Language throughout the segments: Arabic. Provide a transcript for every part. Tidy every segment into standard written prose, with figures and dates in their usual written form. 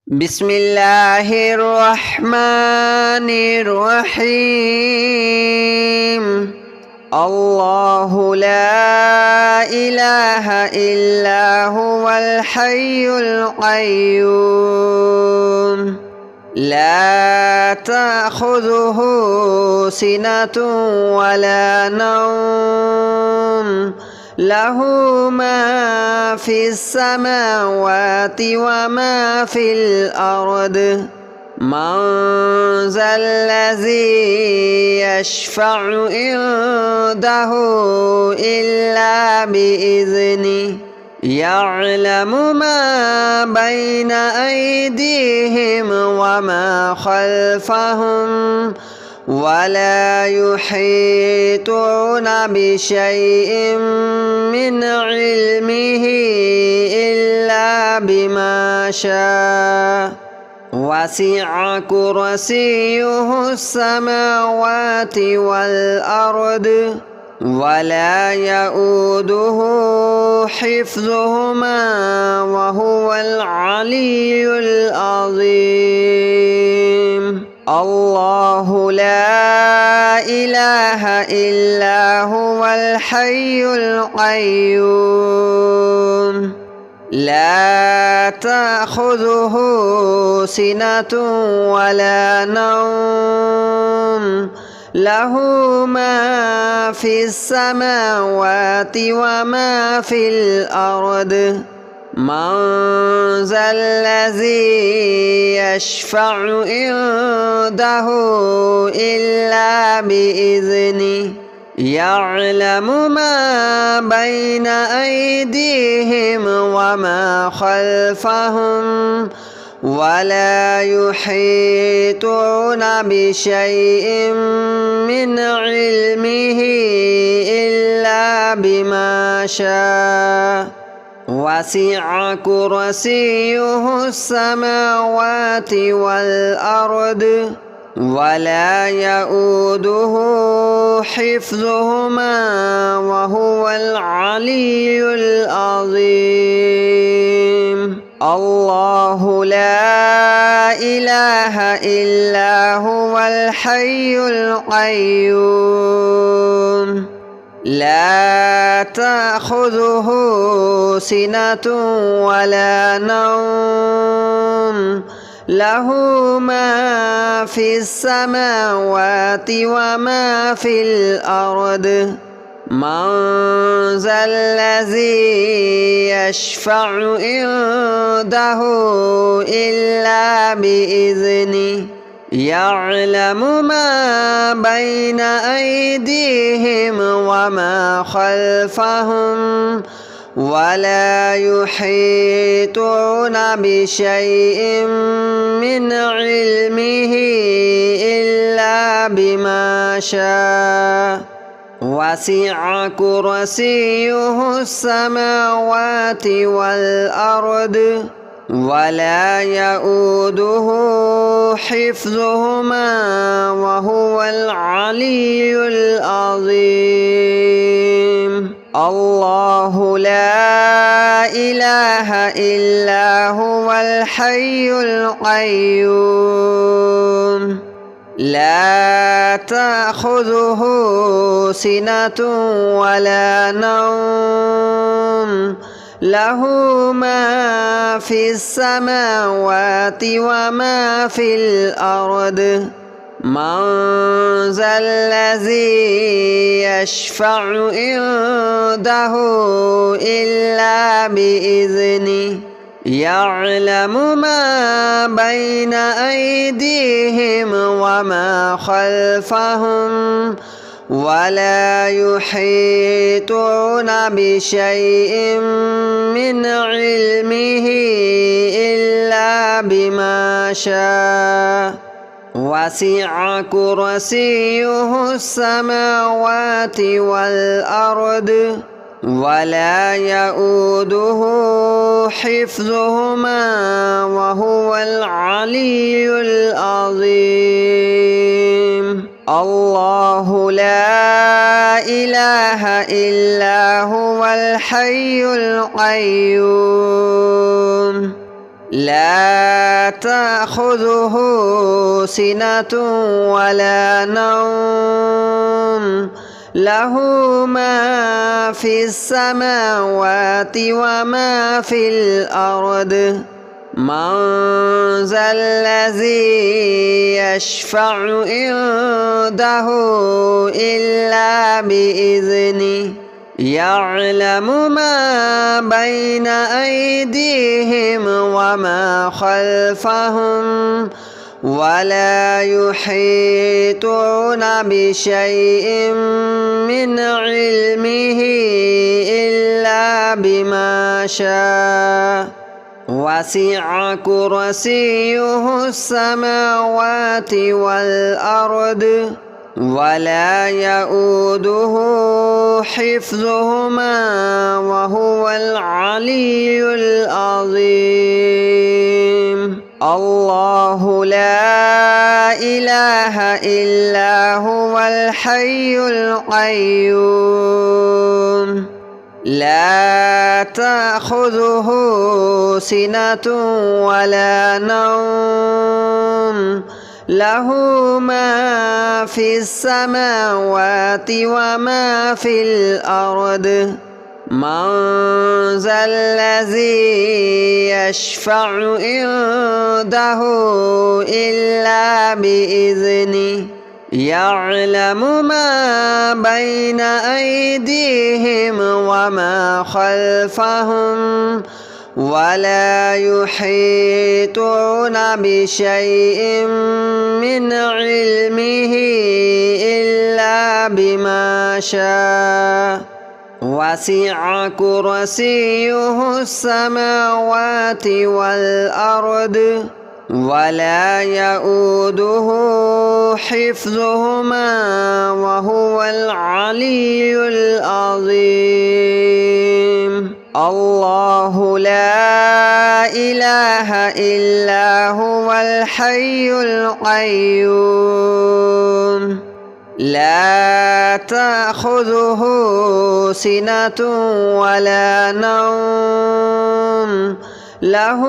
بسم الله الرحمن الرحيم. الله لا إله إلا هو الحي القيوم لا تأخذه سنة ولا نوم له ما في السماوات وما في الأرض من ذا الذي يشفع عنده إلا بإذنه يعلم ما بين أيديهم وما خلفهم ولا يحيطون بشيء من علمه إلا بما شاء وسع كرسيه السماوات والأرض ولا يؤوده حفظهما وهو العلي العظيم. الله لا إله إلا هو الحي القيوم لا تأخذه سنة ولا نوم له ما في السماوات وما في الأرض من ذا الذي يشفع عنده إلا بإذنه يعلم ما بين أيديهم وما خلفهم ولا يحيطون بشيء من علمه إلا بما شاء وسع كرسيه السماوات والأرض ولا يؤوده حفظهما وهو العلي العظيم. الله لا إله إلا هو الحي القيوم لا تأخذه سنة ولا نوم له ما في السماوات وما في الأرض من ذا الذي يشفع عنده إلا بإذنه يعلم ما بين أيديهم وما خلفهم ولا يحيطون بشيء من علمه إلا بما شاء وسع كرسيه السماوات والأرض ولا يؤوده حفظهما وهو العلي العظيم. الله لا إله إلا هو الحي القيوم لا تأخذه سنة ولا نوم له ما في السماوات وما في الأرض من ذا الذي يشفع عنده إلا بإذنه يعلم ما بين أيديهم وما خلفهم ولا يحيطون بشيء من علمه إلا بما شاء وسع كرسيه السماوات والأرض ولا يؤوده حفظهما وهو العلي العظيم. الله لا إله إلا هو الحي القيوم لا تأخذه سنة ولا نوم له ما في السماوات وما في الأرض من ذا الذي يشفع عنده إلا بإذنه يعلم ما بين أيديهم وما خلفهم ولا يحيطون بشيء من علمه إلا بما شاء وسع كرسيه السماوات والأرض ولا يؤوده حفظهما وهو العلي العظيم الله لا إله إلا هو الحي القيوم لا تأخذه سنة ولا نوم له ما في السماوات وما في الأرض من ذا الذي يشفع عنده إلا بإذنه يعلم ما بين أيديهم وما خلفهم ولا يحيطون بشيء من علمه إلا بما شاء وسع كرسيه السماوات والأرض ولا يؤوده حفظهما وهو العلي العظيم الله لا إله إلا هو الحي القيوم لا تأخذه سنة ولا نوم له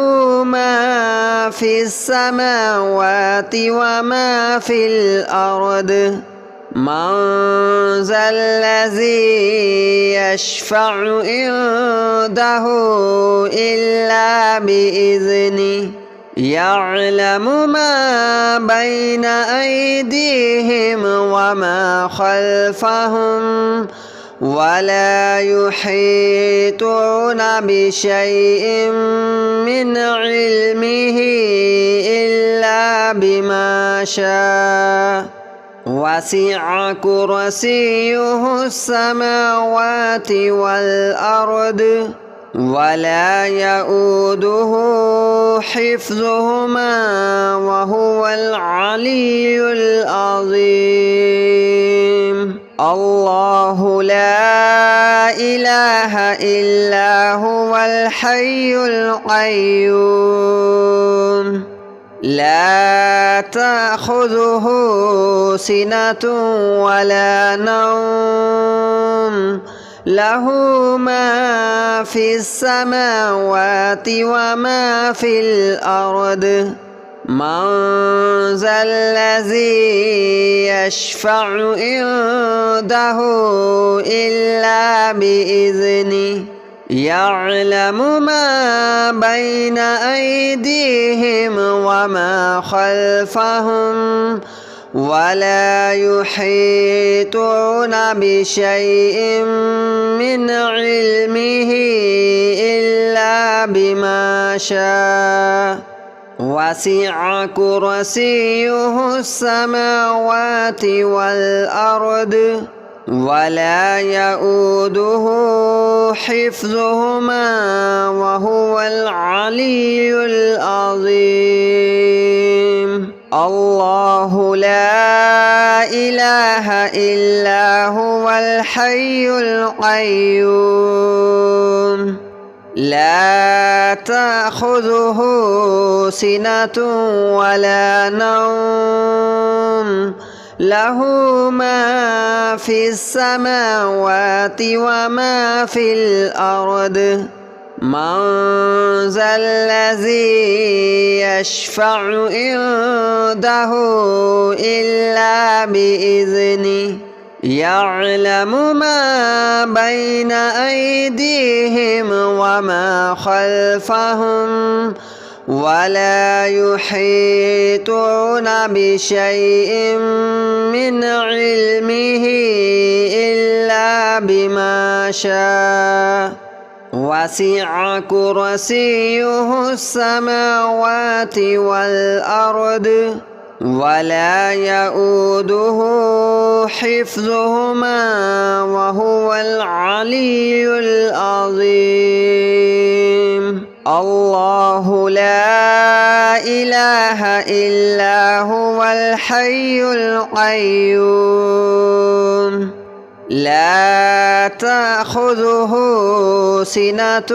ما في السماوات وما في الأرض من ذا الذي يشفع عنده إلا بإذنه يعلم ما بين أيديهم وما خلفهم ولا يحيطون بشيء من علمه إلا بما شاء وسع كرسيه السماوات والأرض ولا يؤوده حفظهما وهو العلي العظيم الله لا إله إلا هو الحي القيوم لا تأخذه سنة ولا نوم له ما في السماوات وما في الأرض من ذا الذي يشفع عنده إلا بإذنه يعلم ما بين أيديهم وما خلفهم ولا يحيطون بشيء من علمه إلا بما شاء وسع كرسيه السماوات والأرض ولا يؤوده حفظهما وهو العلي العظيم الله لا إله إلا هو الحي القيوم لا تأخذه سنة ولا نوم له ما في السماوات وما في الأرض من ذا الذي يشفع عنده إلا بإذنه يعلم ما بين أيديهم وما خلفهم ولا يحيطون بشيء من علمه إلا بما شاء وسع كرسيه السماوات والأرض ولا يؤوده حفظهما وهو العلي العظيم الله لا إله إلا هو الحي القيوم لا تأخذه سنة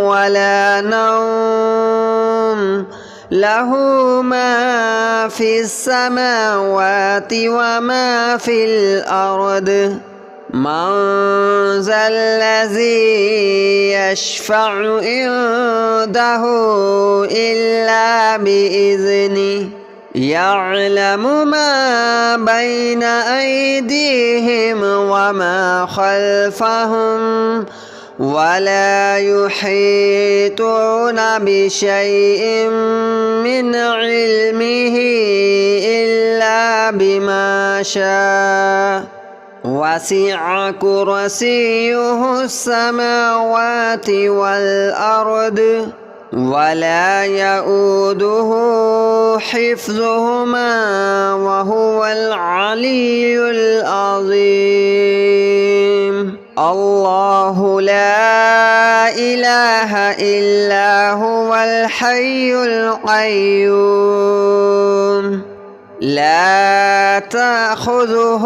ولا نوم له ما في السماوات وما في الأرض من ذا الذي يشفع عنده إلا بإذنه يعلم ما بين أيديهم وما خلفهم ولا يحيطون بشيء من علمه إلا بما شاء وسع كرسيه السماوات والأرض ولا يؤوده حفظهما وهو العلي العظيم الله لا إله إلا هو الحي القيوم لا تأخذه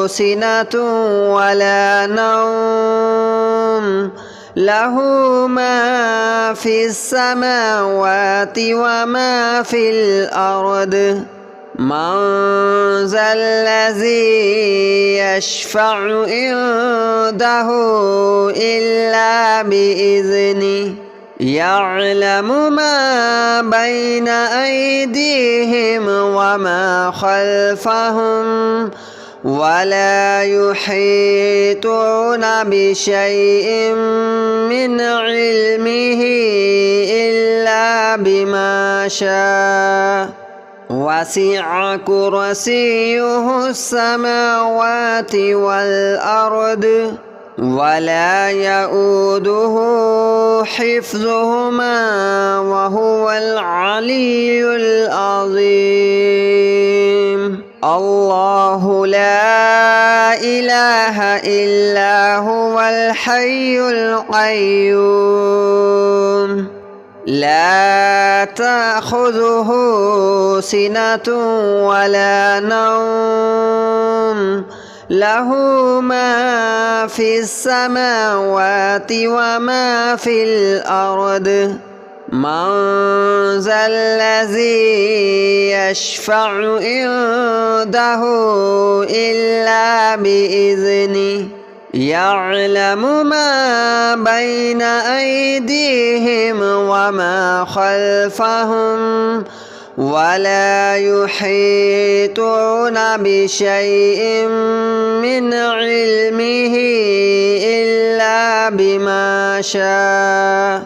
سنة ولا نوم له ما في السماوات وما في الأرض من ذا الذي يشفع عنده إلا بإذنه يعلم ما بين أيديهم وما خلفهم ولا يحيطون بشيء من علمه إلا بما شاء وسع كرسيه السماوات والأرض ولا يؤوده حفظهما وهو العلي العظيم الله لا إله إلا هو الحي القيوم لا تأخذه سنة ولا نوم له ما في السماوات وما في الأرض من ذا الذي يشفع عنده إلا بإذنه يعلم ما بين أيديهم وما خلفهم ولا يحيطون بشيء من علمه إلا بما شاء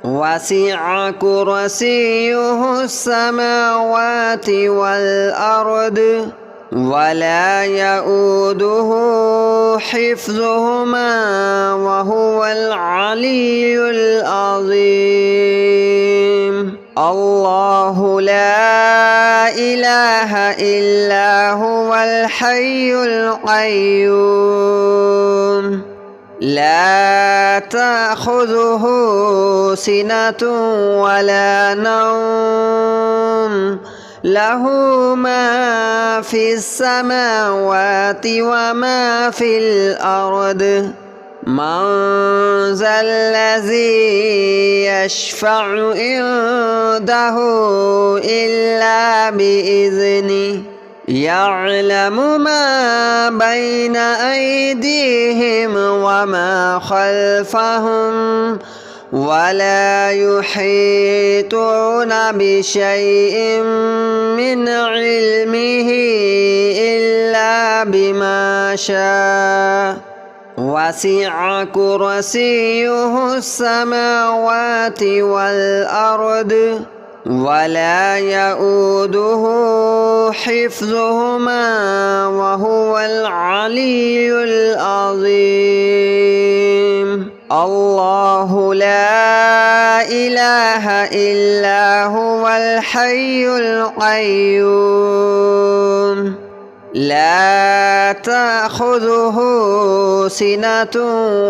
وسع كرسيه السماوات والأرض ولا يؤوده حفظهما وهو العلي العظيم الله لا إله إلا هو الحي القيوم لا تأخذه سنة ولا نوم له ما في السماوات وما في الأرض من ذا الذي يشفع عنده إلا بإذنه يعلم ما بين أيديهم وما خلفهم ولا يحيطون بشيء من علمه إلا بما شاء وسع كرسيه السماوات والأرض ولا يؤوده حفظهما وهو العلي العظيم الله لا إله إلا هو الحي القيوم لا تأخذه سنة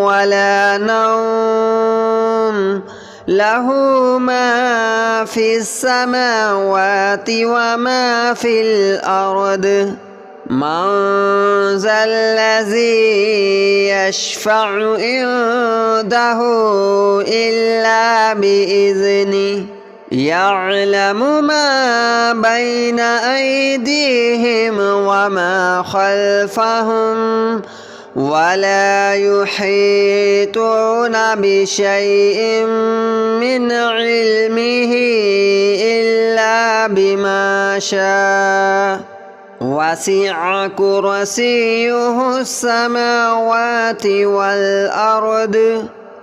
ولا نوم له ما في السماوات وما في الأرض من ذا الذي يشفع عنده إلا بإذنه يعلم ما بين أيديهم وما خلفهم ولا يحيطون بشيء من علمه إلا بما شاء وسع كرسيه السماوات والأرض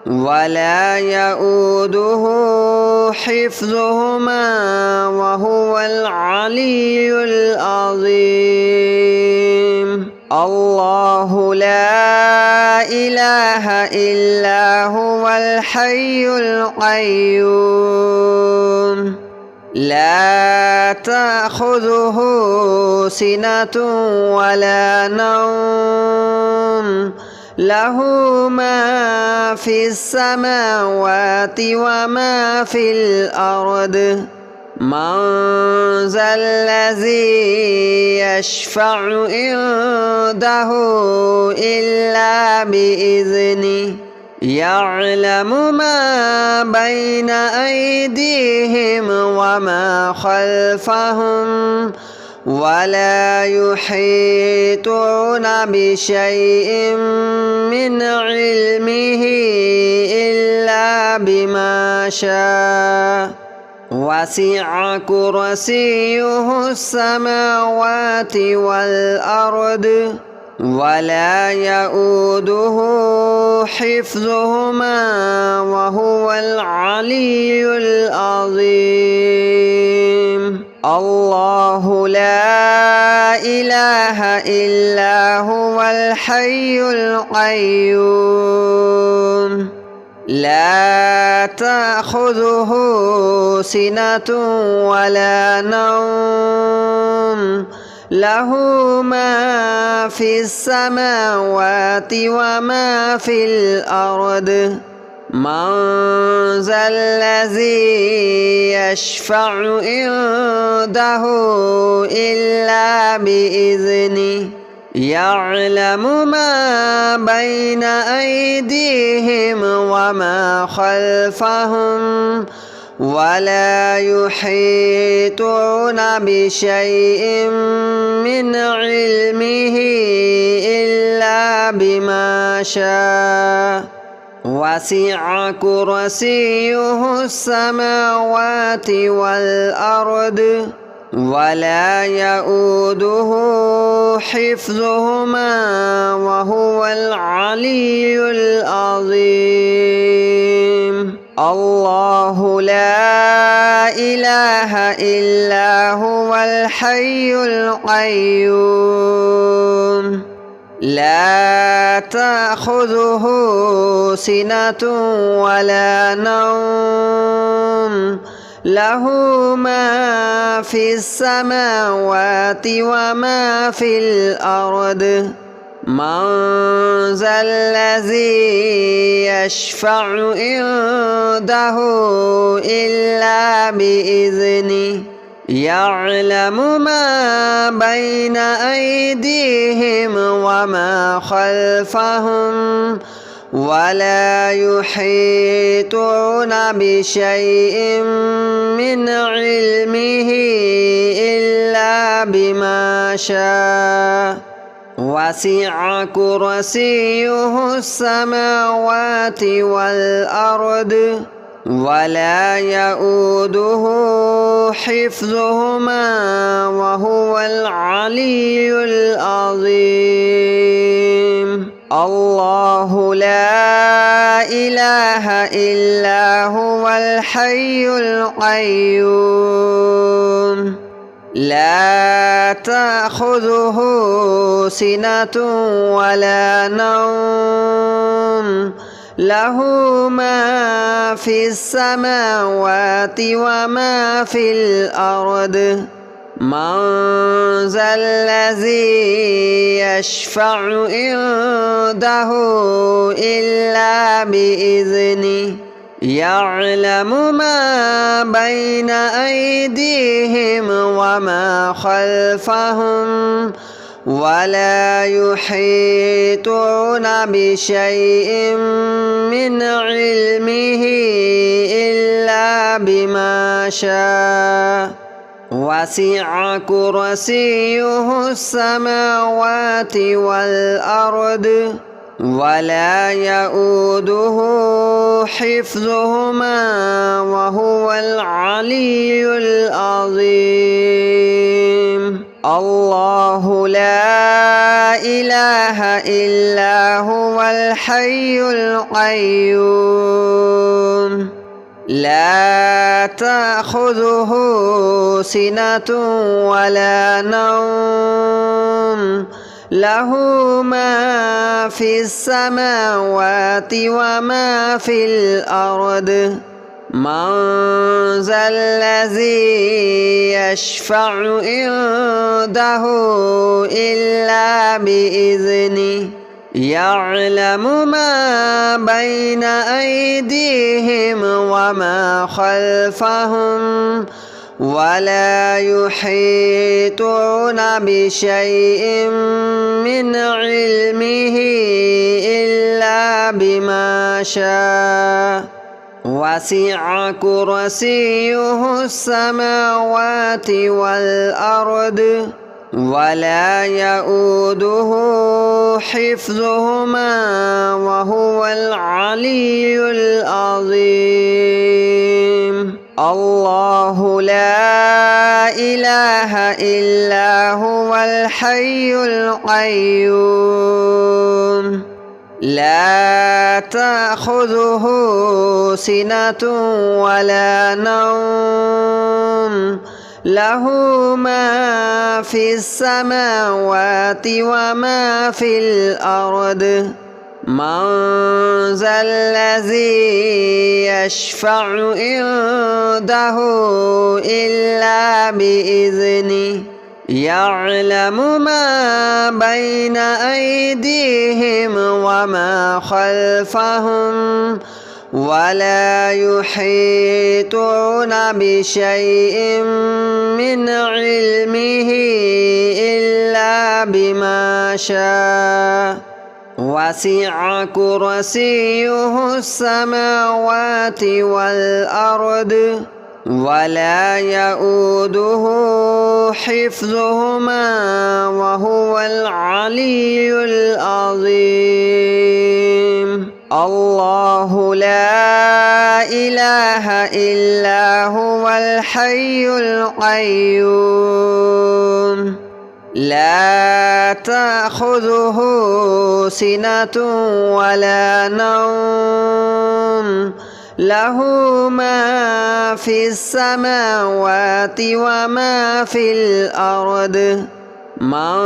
ولا يؤوده حفظهما وهو العلي العظيم الله لا إله إلا هو الحي القيوم لا تأخذه سنة ولا نوم له ما في السماوات وما في الأرض من ذا الذي يشفع عنده إلا بإذنه يعلم ما بين أيديهم وما خلفهم ولا يحيطون بشيء من علمه إلا بما شاء وسع كرسيه السماوات والأرض ولا يؤوده حفظهما وهو العلي العظيم الله لا إله إلا هو الحي القيوم لا تأخذه سنة ولا نوم له ما في السماوات وما في الأرض من ذا الذي يشفع عنده إلا بإذنه يعلم ما بين أيديهم وما خلفهم ولا يحيطون بشيء من علمه إلا بما شاء وسع كرسيه السماوات والأرض ولا يؤوده حفظهما وهو العلي العظيم الله لا إله إلا هو الحي القيوم لا تأخذه سنة ولا نوم له ما في السماوات وما في الأرض من ذا الذي يشفع عنده إلا بإذنه يعلم ما بين أيديهم وما خلفهم ولا يحيطون بشيء من علمه إلا بما شاء وسع كرسيه السماوات والأرض ولا يؤوده حفظهما وهو العلي العظيم الله لا إله إلا هو الحي القيوم لا تأخذه سنة ولا نوم له ما في السماوات وما في الأرض من ذا الذي يشفع عنده إلا بإذنه يعلم ما بين أيديهم وما خلفهم ولا يحيطون بشيء من علمه إلا بما شاء وسع كرسيه السماوات والأرض ولا يؤوده حفظهما وهو العلي العظيم الله لا إله إلا هو الحي القيوم لا تأخذه سنة ولا نوم له ما في السماوات وما في الأرض من ذا الذي يشفع عنده إلا بإذنه يعلم ما بين أيديهم وما خلفهم ولا يحيطون بشيء من علمه إلا بما شاء وسع كرسيه السماوات والأرض ولا يؤوده حفظهما وهو العلي العظيم الله لا إله إلا هو الحي القيوم لا تأخذه سنة ولا نوم له ما في السماوات وما في الأرض من ذا الذي يشفع عنده إلا بإذنه يعلم ما بين أيديهم وما خلفهم ولا يحيطون بشيء من علمه إلا بما شاء وسع كرسيه السماوات والأرض ولا يؤوده حفظهما وهو العلي العظيم الله لا إله إلا هو الحي القيوم لا تأخذه سنة ولا نوم له ما في السماوات وما في الأرض من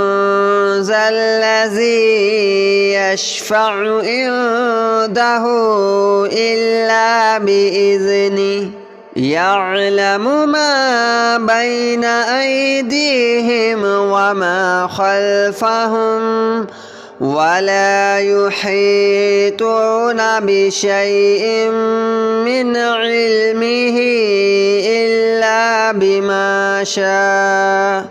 ذا الذي يشفع عنده إلا بإذنه يعلم ما بين أيديهم وما خلفهم ولا يحيطون بشيء من علمه إلا بما شاء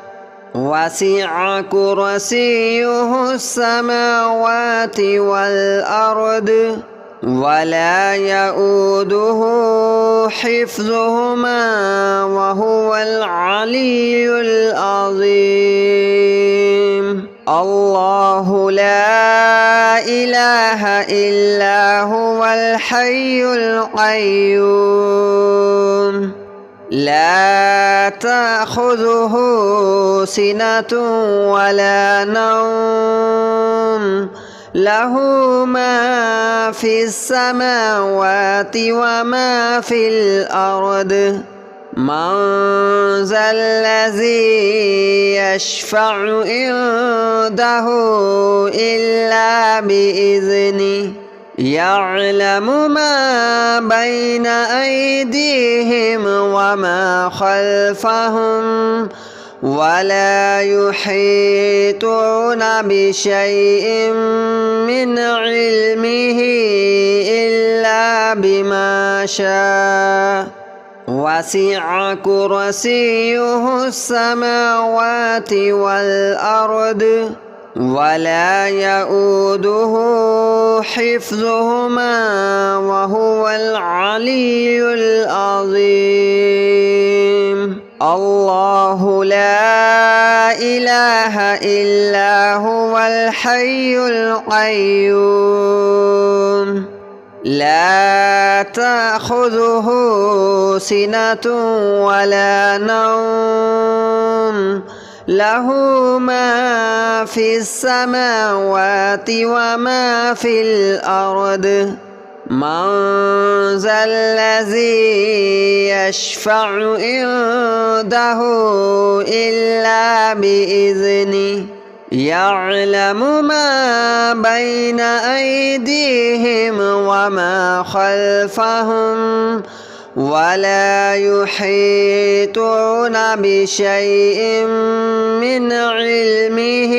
وسع كرسيه السماوات والأرض ولا يؤوده حفظهما وهو العلي العظيم الله لا إله إلا هو الحي القيوم لا تأخذه سنة ولا نوم له ما في السماوات وما في الأرض من ذا الذي يشفع عنده إلا بإذنه يعلم ما بين أيديهم وما خلفهم ولا يحيطون بشيء من علمه إلا بما شاء وسع كرسيه السماوات والأرض ولا يؤوده حفظهما وهو العلي العظيم الله لا إله إلا هو الحي القيوم لا تأخذه سنة ولا نوم له ما في السماوات وما في الأرض من ذا الذي يشفع عنده إلا بإذنه يعلم ما بين أيديهم وما خلفهم ولا يحيطون بشيء من علمه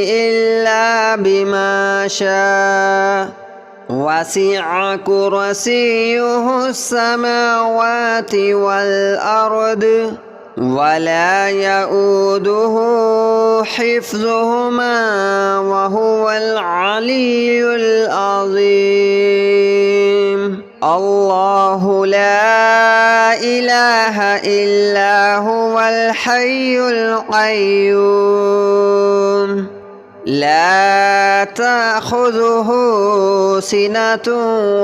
إلا بما شاء وسع كرسيه السماوات والأرض ولا يؤوده حفظهما وهو العلي العظيم الله لا إله إلا هو الحي القيوم لا تأخذه سنة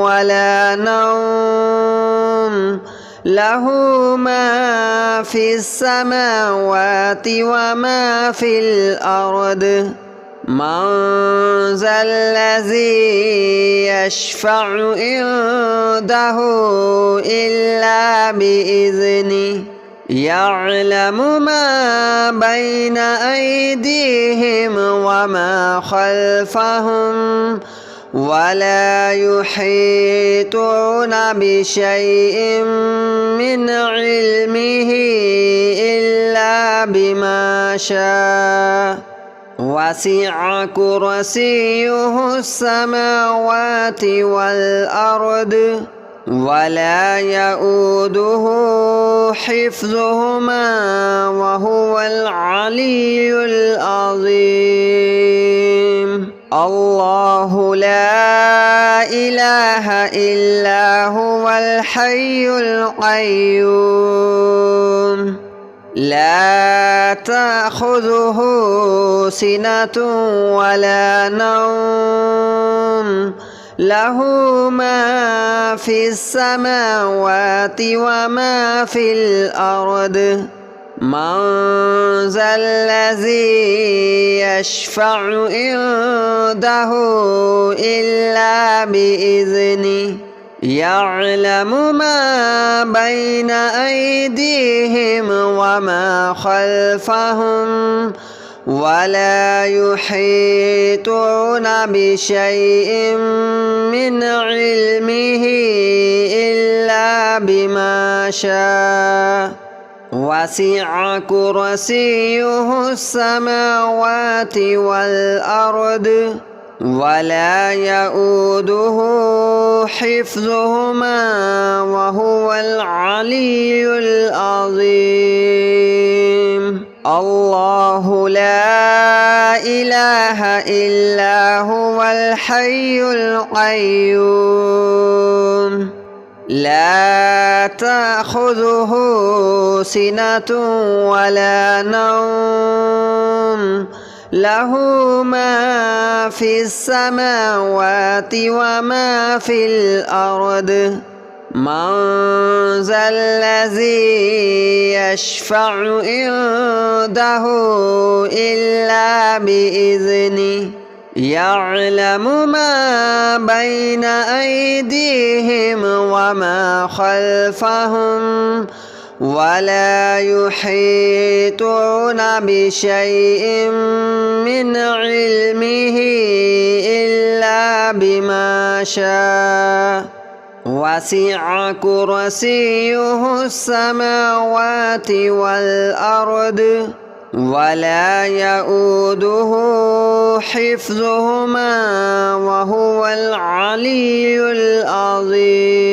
ولا نوم له ما في السماوات وما في الأرض من ذا الذي يشفع عنده إلا بإذنه يعلم ما بين أيديهم وما خلفهم ولا يحيطون بشيء من علمه إلا بما شاء وسع كرسيه السماوات والأرض ولا يؤوده حفظهما وهو العلي العظيم الله لا إله إلا هو الحي القيوم لا تأخذه سنة ولا نوم له ما في السماوات وما في الأرض من ذا الذي يشفع عنده إلا بإذنه يعلم ما بين أيديهم وما خلفهم ولا يحيطون بشيء من علمه إلا بما شاء وسع كرسيه السماوات والأرض ولا يؤوده حفظهما وهو العلي العظيم الله لا إله إلا هو الحي القيوم لا تأخذه سنة ولا نوم له ما في السماوات وما في الأرض من ذا الذي يشفع عنده إلا بإذنه يعلم ما بين أيديهم وما خلفهم ولا يحيطون بشيء من علمه إلا بما شاء وسع كرسيه السماوات والأرض ولا يؤوده حفظهما وهو العلي العظيم